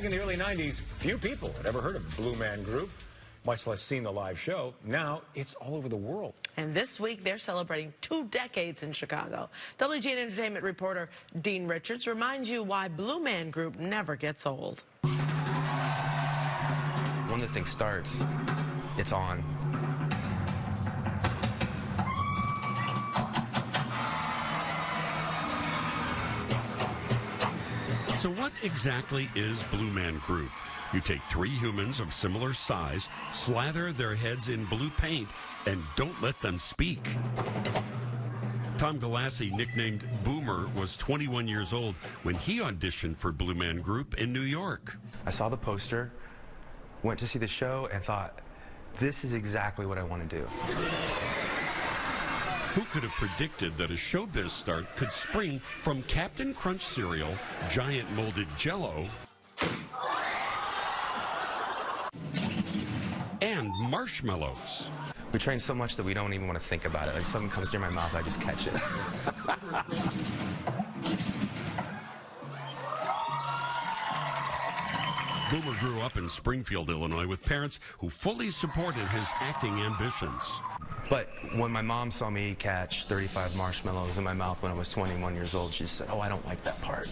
in the early 90s, few people had ever heard of Blue Man Group, much less seen the live show. Now it's all over the world. And this week, they're celebrating 2 decades in Chicago. WGN Entertainment reporter Dean Richards reminds you why Blue Man Group never gets old. When the thing starts, it's on. So what exactly is Blue Man Group? You take 3 humans of similar size, slather their heads in blue paint, and don't let them speak. Tom Galassi, nicknamed Boomer, was 21 years old when he auditioned for Blue Man Group in New York. I saw the poster, went to see the show, and thought, this is exactly what I want to do. Who could have predicted that a showbiz start could spring from Captain Crunch cereal, giant molded Jell-O, and marshmallows? We train so much that we don't even want to think about it. Like, if something comes near my mouth, I just catch it. Boomer grew up in Springfield, Illinois, with parents who fully supported his acting ambitions. But when my mom saw me catch 35 marshmallows in my mouth when I was 21 years old, she said, "Oh, I don't like that part.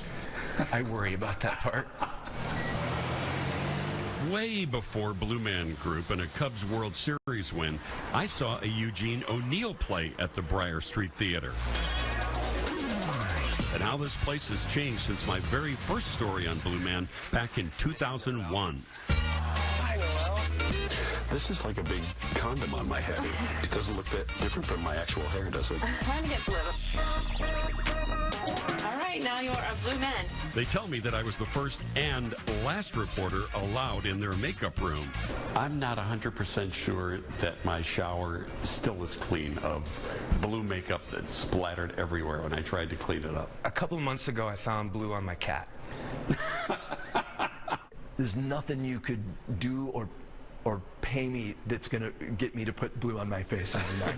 I worry about that part." Way before Blue Man Group and a Cubs World Series win, I saw a Eugene O'Neill play at the Briar Street Theater. And how this place has changed since my very first story on Blue Man back in 2001. This is like a big condom on my head. It doesn't look that different from my actual hair, does it? Time to get blue. All right, now you're a Blue Man. They tell me that I was the first and last reporter allowed in their makeup room. I'm not 100% sure that my shower still is clean of blue makeup that splattered everywhere when I tried to clean it up. A couple of months ago, I found blue on my cat. There's nothing you could do or pay me that's going to get me to put blue on my face every night.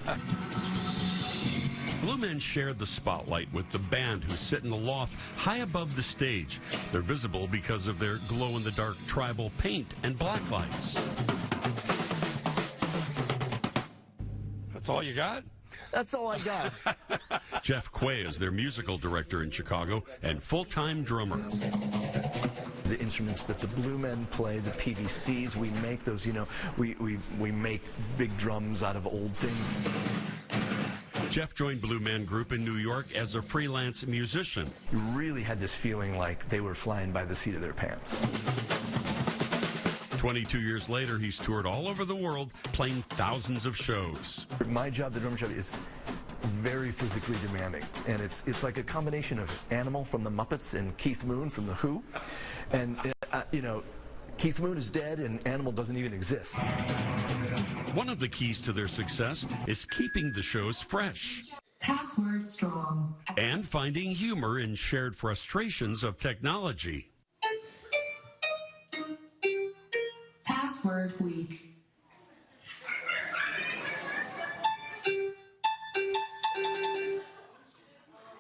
Blue Men shared the spotlight with the band who sit in the loft high above the stage. They're visible because of their glow-in-the-dark tribal paint and black lights. That's all you got? That's all I got. Jeff Quay is their musical director in Chicago and full-time drummer. The instruments that the Blue Men play, the PVCs, we make those, you know, we make big drums out of old things. Jeff joined Blue Man Group in New York as a freelance musician. You really had this feeling like they were flying by the seat of their pants. 22 years later, he's toured all over the world, playing thousands of shows. My job, the drummer job, is very physically demanding, and it's like a combination of Animal from the Muppets and Keith Moon from the Who, and you know, Keith Moon is dead and Animal doesn't even exist. One of the keys to their success is keeping the shows fresh. Password strong. And finding humor in shared frustrations of technology. Password weak.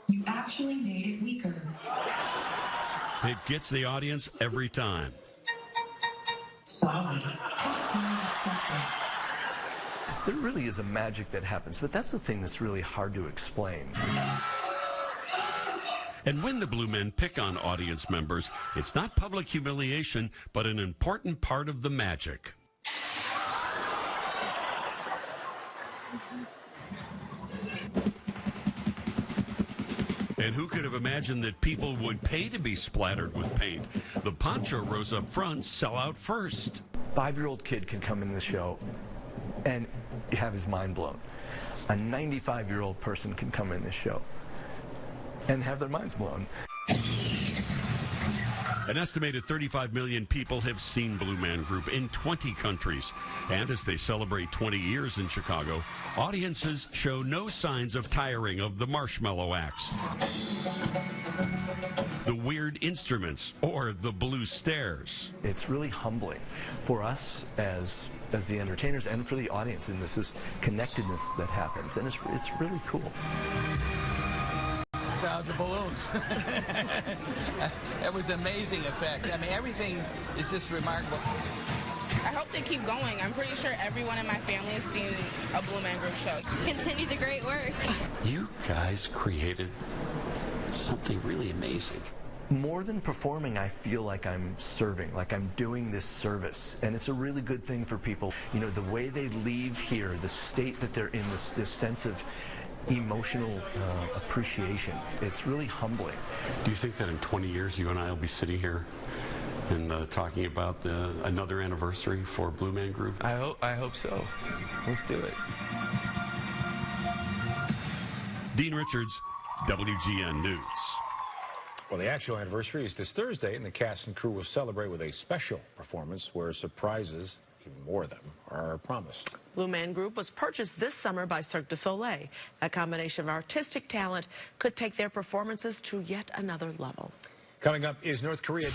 You actually made it weaker. It gets the audience every time. Solid. Password accepted. There really is a magic that happens, but that's the thing that's really hard to explain. And when the Blue Men pick on audience members, it's not public humiliation, but an important part of the magic. And who could have imagined that people would pay to be splattered with paint? The poncho rows up front sell out first. 5-year-old kid can come in the show and have his mind blown. A 95-year-old person can come in this show and have their minds blown. An estimated 35 million people have seen Blue Man Group in 20 countries. And as they celebrate 20 years in Chicago, audiences show no signs of tiring of the marshmallow acts, the weird instruments, or the blue stares. It's really humbling for us as the entertainers and for the audience, and this is connectedness that happens, and it's really cool. the balloons. It was an amazing effect. I mean, everything is just remarkable. I hope they keep going. I'm pretty sure everyone in my family has seen a Blue Man Group show. Continue the great work. You guys created something really amazing. More than performing, I feel like I'm serving, like I'm doing this service. And it's a really good thing for people. You know, the way they leave here, the state that they're in, this sense of emotional appreciation, it's really humbling. Do you think that in 20 years you and I will be sitting here and talking about another anniversary for Blue Man Group? I hope so. Let's do it. Dean Richards, WGN News. Well, the actual anniversary is this Thursday, and the cast and crew will celebrate with a special performance where surprises, even more of them, are promised. Blue Man Group was purchased this summer by Cirque du Soleil. A combination of artistic talent could take their performances to yet another level. Coming up, is North Korea